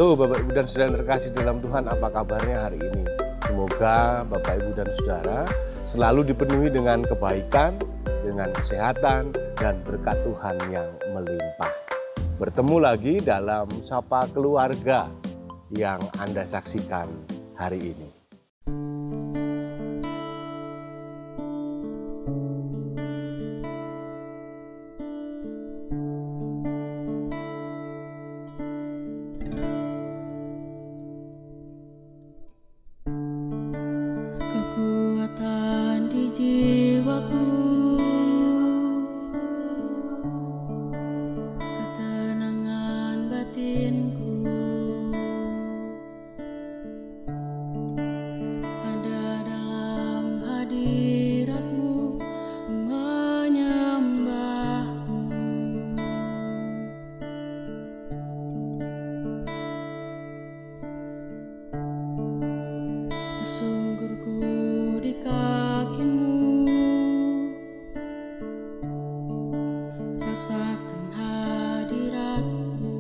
Halo Bapak Ibu dan Saudara yang terkasih dalam Tuhan, apa kabarnya hari ini? Semoga Bapak Ibu dan Saudara selalu dipenuhi dengan kebaikan, dengan kesehatan, dan berkat Tuhan yang melimpah. Bertemu lagi dalam Sapa Keluarga yang Anda saksikan hari ini. Kekuatan di jiwaku, ketenangan batinku, ada dalam hadirat-Mu, menyembah-Mu. Tersungkurku di kaki-Mu, rasakan hadirat-Mu.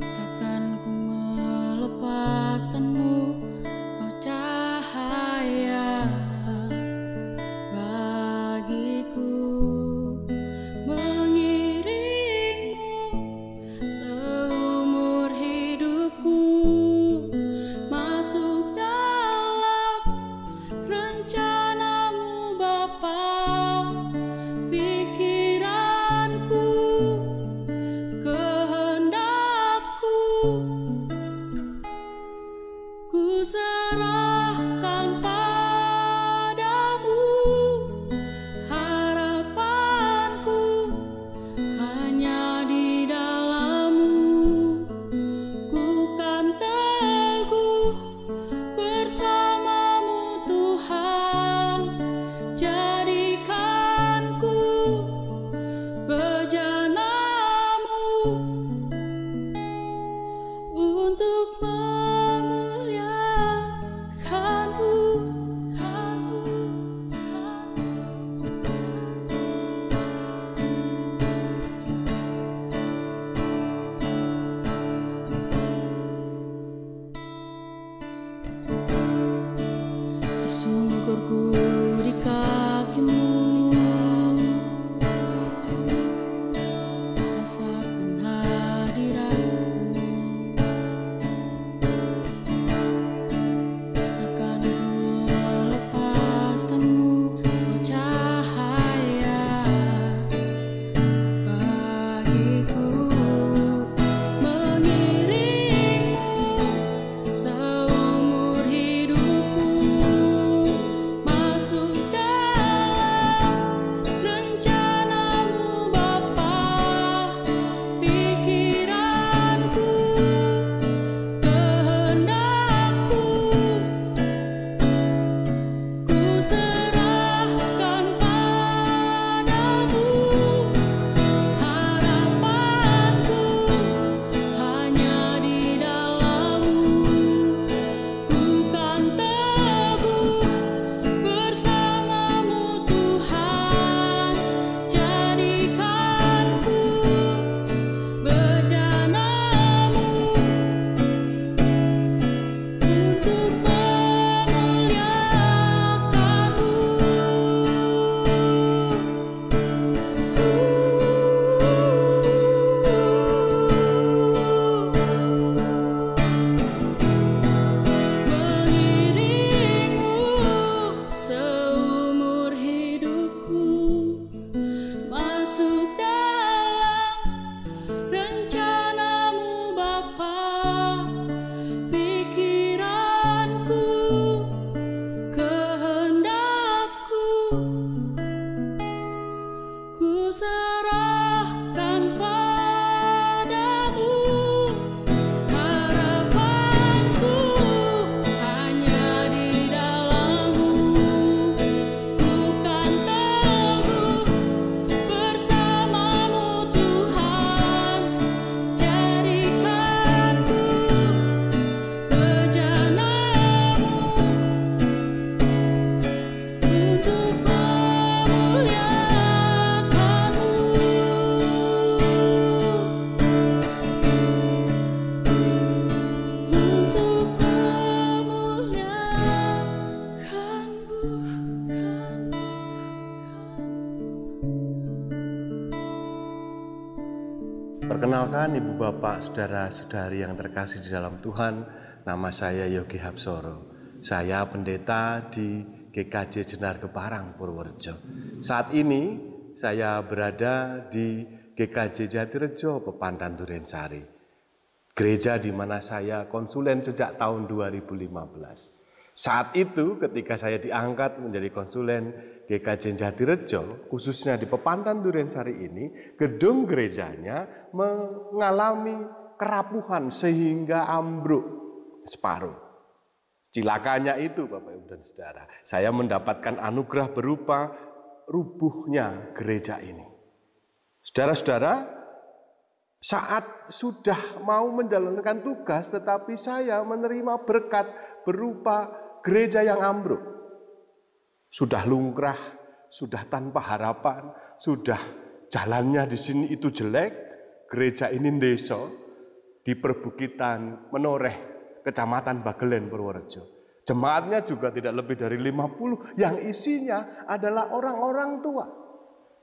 Takkan ku melepaskan-Mu, Kau cahaya bagiku, mengiring-Mu seumur hidupku, masuk dalam rencana-Mu Bapa. Pikiranku, kehendakku, ku serahkan padamu. Harapanku hanya di dalam-Mu, ku kan teguh bersama-Mu Tuhan. Jadikanku bejana-Mu untuk memuliakan Perkenalkan Ibu Bapak, Saudara-saudari yang terkasih di dalam Tuhan, nama saya Yogi Hapsoro. Saya pendeta di GKJ Jenar Keparang, Purworejo. Saat ini saya berada di GKJ Jatirejo, Pepandan Durensari. Gereja di mana saya konsulen sejak tahun 2015. Saat itu ketika saya diangkat menjadi konsulen GKJ Jatirejo, khususnya di Pepandan Durensari ini, gedung gerejanya mengalami kerapuhan sehingga ambruk separuh. Cilakanya itu Bapak Ibu dan Saudara, saya mendapatkan anugerah berupa rubuhnya gereja ini. Saudara-saudara, saat sudah mau menjalankan tugas tetapi saya menerima berkat berupa gereja yang ambruk. Sudah lungkrah, sudah tanpa harapan, sudah jalannya di sini itu jelek. Gereja ini ndeso di perbukitan Menoreh, Kecamatan Bagelen, Purworejo. Jemaatnya juga tidak lebih dari 50 yang isinya adalah orang-orang tua.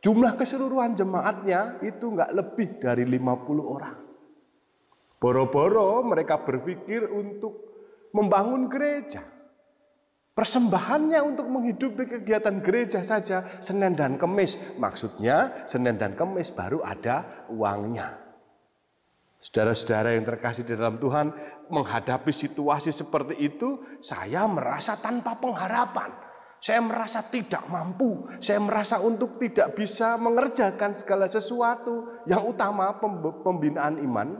Jumlah keseluruhan jemaatnya itu enggak lebih dari 50 orang. Boro-boro mereka berpikir untuk membangun gereja. Persembahannya untuk menghidupi kegiatan gereja saja Senin dan Kemis. Maksudnya Senin dan Kemis baru ada uangnya. Saudara-saudara yang terkasih di dalam Tuhan, menghadapi situasi seperti itu, saya merasa tanpa pengharapan. Saya merasa tidak mampu. Saya merasa untuk tidak bisa mengerjakan segala sesuatu yang utama pembinaan iman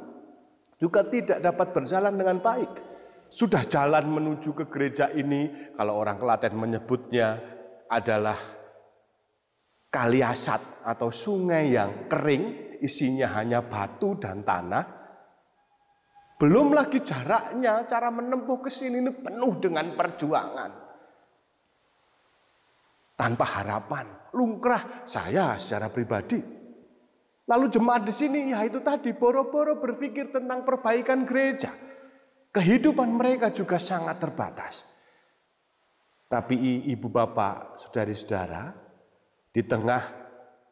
juga tidak dapat berjalan dengan baik. Sudah jalan menuju ke gereja ini, kalau orang Klaten menyebutnya adalah kaliasat atau sungai yang kering, isinya hanya batu dan tanah. Belum lagi jaraknya, cara menempuh ke sini ini penuh dengan perjuangan. Tanpa harapan, lungkrah saya secara pribadi. Lalu jemaat di sini, ya itu tadi, boro-boro berpikir tentang perbaikan gereja. Kehidupan mereka juga sangat terbatas. Tapi ibu bapak, saudari-saudara, di tengah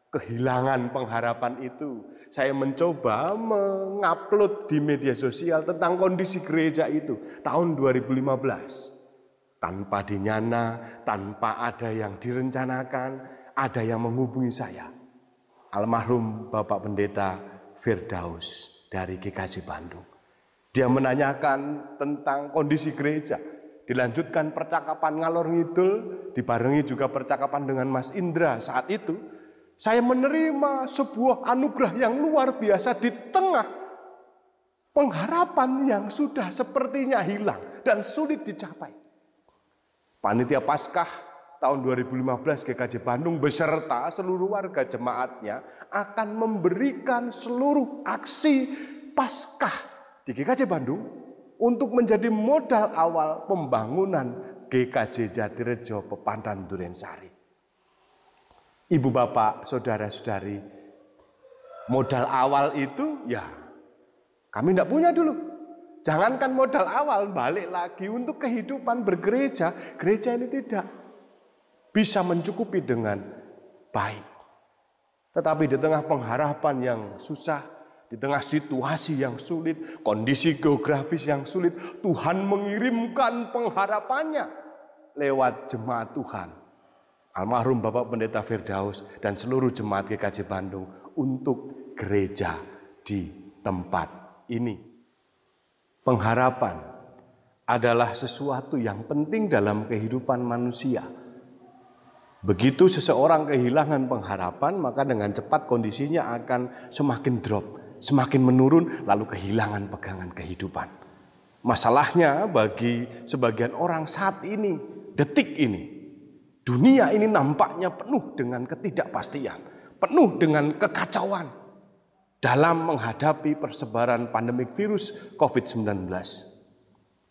kehilangan pengharapan itu, saya mencoba mengupload di media sosial tentang kondisi gereja itu tahun 2015. Tanpa dinyana, tanpa ada yang direncanakan, ada yang menghubungi saya. Almarhum Bapak Pendeta Firdaus dari GKJ Bandung. Dia menanyakan tentang kondisi gereja. Dilanjutkan percakapan ngalor ngidul, dibarengi juga percakapan dengan Mas Indra. Saat itu, saya menerima sebuah anugerah yang luar biasa di tengah pengharapan yang sudah sepertinya hilang dan sulit dicapai. Panitia Paskah tahun 2015 GKJ Bandung beserta seluruh warga jemaatnya akan memberikan seluruh aksi Paskah di GKJ Bandung untuk menjadi modal awal pembangunan GKJ Jatirejo Pepandan Durensari. Ibu bapak, saudara-saudari, modal awal itu ya kami tidak punya dulu. Jangankan modal awal, balik lagi untuk kehidupan bergereja, gereja ini tidak bisa mencukupi dengan baik. Tetapi di tengah pengharapan yang susah, di tengah situasi yang sulit, kondisi geografis yang sulit, Tuhan mengirimkan pengharapannya lewat jemaat Tuhan. Almarhum Bapak Pendeta Firdaus dan seluruh jemaat GKJ Bandung untuk gereja di tempat ini. Pengharapan adalah sesuatu yang penting dalam kehidupan manusia. Begitu seseorang kehilangan pengharapan, maka dengan cepat kondisinya akan semakin drop. Semakin menurun, lalu kehilangan pegangan kehidupan. Masalahnya bagi sebagian orang saat ini, detik ini, dunia ini nampaknya penuh dengan ketidakpastian, penuh dengan kekacauan dalam menghadapi persebaran pandemik virus COVID-19.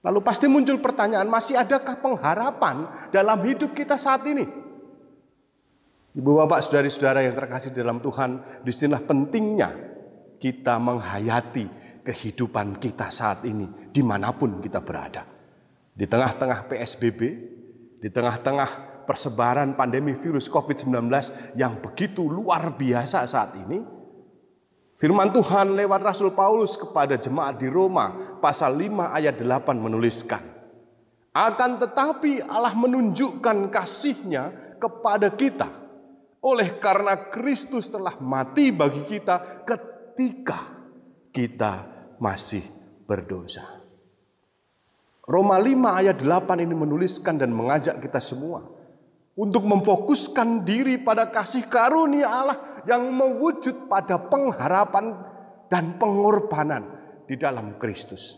Lalu pasti muncul pertanyaan, masih adakah pengharapan dalam hidup kita saat ini? Ibu bapak, saudari-saudara yang terkasih dalam Tuhan, disinilah pentingnya kita menghayati kehidupan kita saat ini dimanapun kita berada. Di tengah-tengah PSBB, di tengah-tengah persebaran pandemi virus COVID-19 yang begitu luar biasa saat ini, Firman Tuhan lewat Rasul Paulus kepada jemaat di Roma pasal 5 ayat 8 menuliskan, akan tetapi Allah menunjukkan kasih-Nya kepada kita oleh karena Kristus telah mati bagi kita ketika kita masih berdosa. Roma 5 ayat 8 ini menuliskan dan mengajak kita semua untuk memfokuskan diri pada kasih karunia Allah yang mewujud pada pengharapan dan pengorbanan di dalam Kristus.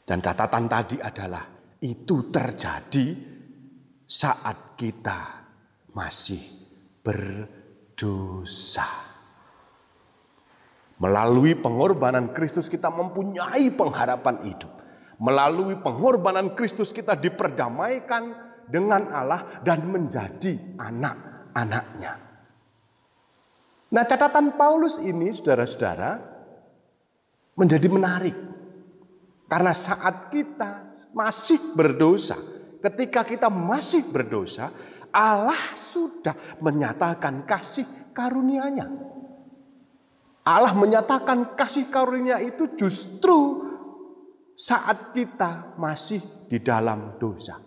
Dan catatan tadi adalah itu terjadi saat kita masih berdosa. Melalui pengorbanan Kristus kita mempunyai pengharapan hidup. Melalui pengorbanan Kristus kita diperdamaikan dengan Allah dan menjadi anak-anaknya. Nah, catatan Paulus ini, saudara-saudara, menjadi menarik. Karena saat kita masih berdosa, ketika kita masih berdosa, Allah sudah menyatakan kasih karunia-Nya. Allah menyatakan kasih karunia itu justru saat kita masih di dalam dosa.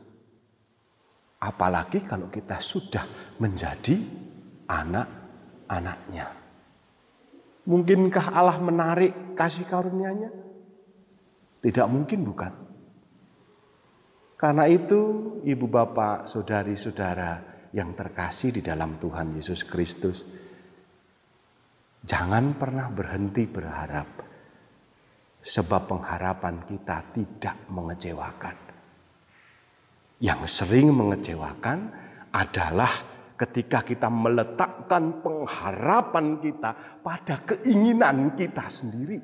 Apalagi kalau kita sudah menjadi anak-anaknya. Mungkinkah Allah menarik kasih karunia-Nya? Tidak mungkin, bukan? Karena itu, ibu bapak, saudari-saudara yang terkasih di dalam Tuhan Yesus Kristus, jangan pernah berhenti berharap, sebab pengharapan kita tidak mengecewakan. Yang sering mengecewakan adalah ketika kita meletakkan pengharapan kita pada keinginan kita sendiri.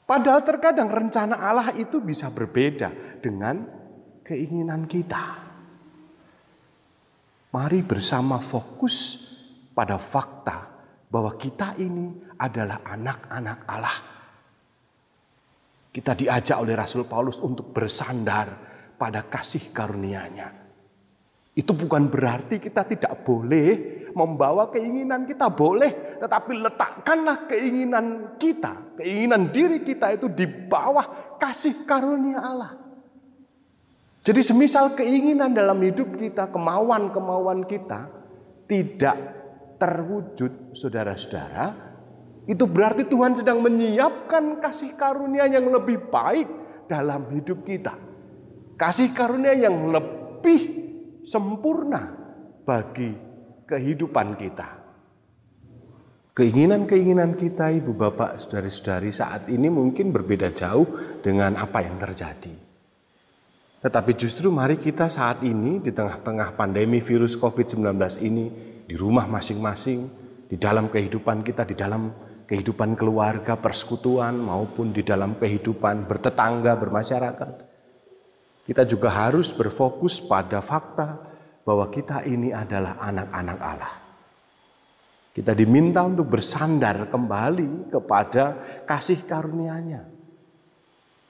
Padahal terkadang rencana Allah itu bisa berbeda dengan keinginan kita. Mari bersama fokus pada fakta bahwa kita ini adalah anak-anak Allah. Kita diajak oleh Rasul Paulus untuk bersandar pada kasih karunia-Nya. Itu bukan berarti kita tidak boleh membawa keinginan kita, boleh. Tetapi letakkanlah keinginan kita, keinginan diri kita itu di bawah kasih karunia Allah. Jadi semisal keinginan dalam hidup kita, kemauan-kemauan kita tidak terwujud, saudara-saudara, itu berarti Tuhan sedang menyiapkan kasih karunia yang lebih baik dalam hidup kita. Kasih karunia yang lebih sempurna bagi kehidupan kita. Keinginan-keinginan kita, ibu bapak, saudari-saudari, saat ini mungkin berbeda jauh dengan apa yang terjadi. Tetapi justru mari kita saat ini di tengah-tengah pandemi virus COVID-19 ini, di rumah masing-masing, di dalam kehidupan kita, di dalam kehidupan keluarga, persekutuan, maupun di dalam kehidupan bertetangga, bermasyarakat, kita juga harus berfokus pada fakta bahwa kita ini adalah anak-anak Allah. Kita diminta untuk bersandar kembali kepada kasih karunia-Nya.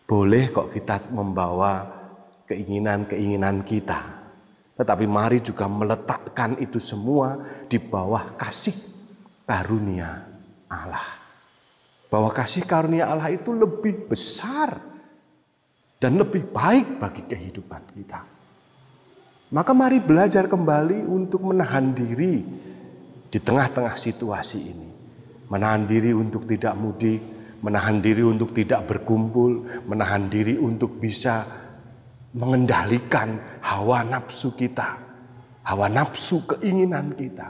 Boleh kok kita membawa keinginan-keinginan kita, tetapi mari juga meletakkan itu semua di bawah kasih karunia Allah. Bahwa kasih karunia Allah itu lebih besar dan lebih baik bagi kehidupan kita. Maka mari belajar kembali untuk menahan diri di tengah-tengah situasi ini. Menahan diri untuk tidak mudik, menahan diri untuk tidak berkumpul, menahan diri untuk bisa mengendalikan hawa nafsu kita, hawa nafsu keinginan kita,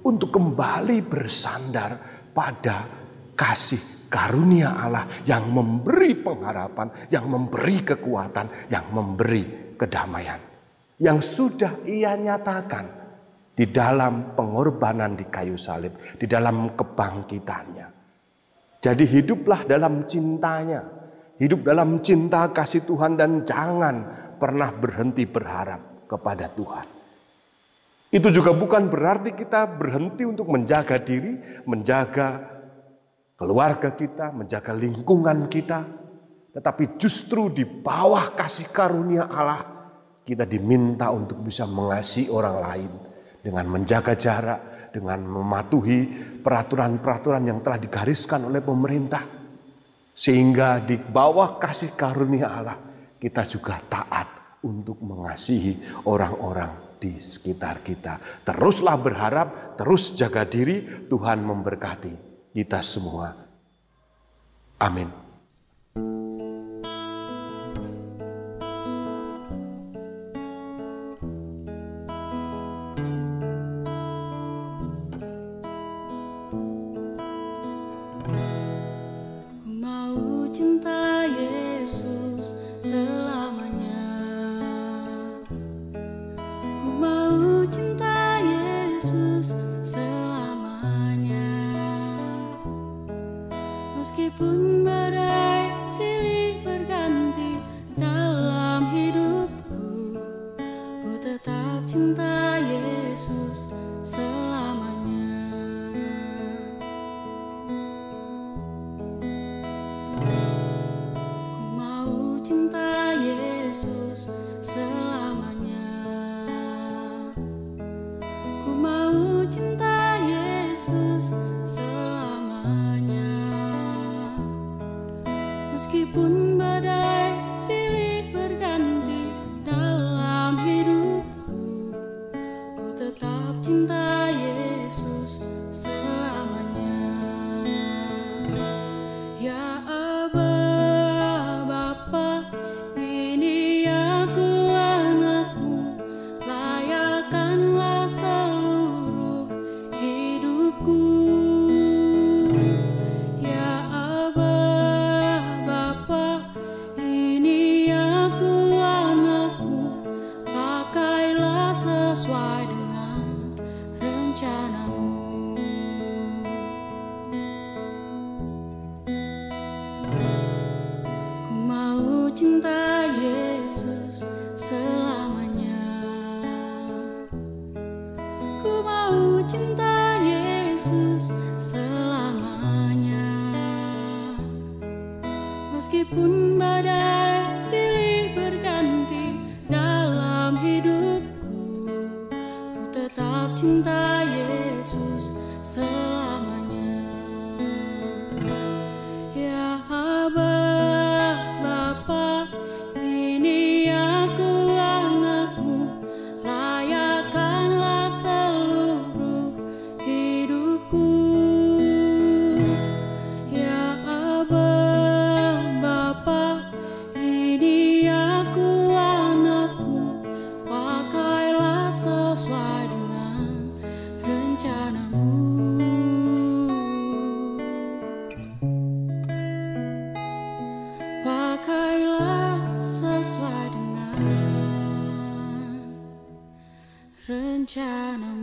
untuk kembali bersandar pada kasih karunia Allah yang memberi pengharapan, yang memberi kekuatan, yang memberi kedamaian. Yang sudah Ia nyatakan di dalam pengorbanan di kayu salib, di dalam kebangkitannya. Jadi hiduplah dalam cintanya, hidup dalam cinta kasih Tuhan dan jangan pernah berhenti berharap kepada Tuhan. Itu juga bukan berarti kita berhenti untuk menjaga diri, menjaga keluarga kita, menjaga lingkungan kita. Tetapi justru di bawah kasih karunia Allah, kita diminta untuk bisa mengasihi orang lain dengan menjaga jarak, dengan mematuhi peraturan-peraturan yang telah digariskan oleh pemerintah. Sehingga di bawah kasih karunia Allah, kita juga taat untuk mengasihi orang-orang di sekitar kita. Teruslah berharap, terus jaga diri, Tuhan memberkati kita semua. Amin. Ku mau cinta Yesus selamanya. Ku mau cinta Yesus selamanya. Meskipun badai silih berganti dalam hidupku, ku tetap cinta Yesus selamanya. Ku mau cinta Yesus selamanya. Ku mau cinta Yesus selamanya. Meskipun badai silih berganti dalam hidupku, ku tetap cinta Yesus selamanya. Ya Aba, Bapa, ini aku anakmu, layakkanlah seluruh hidupku. Ya Aba, Bapa, ini aku anakmu, pakailah sesuai dengan rencanamu. Ku mau cinta Yesus selamanya. Ku mau cinta Yesus selamanya. Meskipun badai silih berganti dalam hidupku, ku tetap cinta Yesus selamanya. Ya Aba, Bapa, ini aku anakmu, layakkanlah seluruh hidupku. Ya Aba, Bapa, ini aku anakmu, pakailah sesuai dengan rencanamu. Pakailah sesuai dengan rencanamu.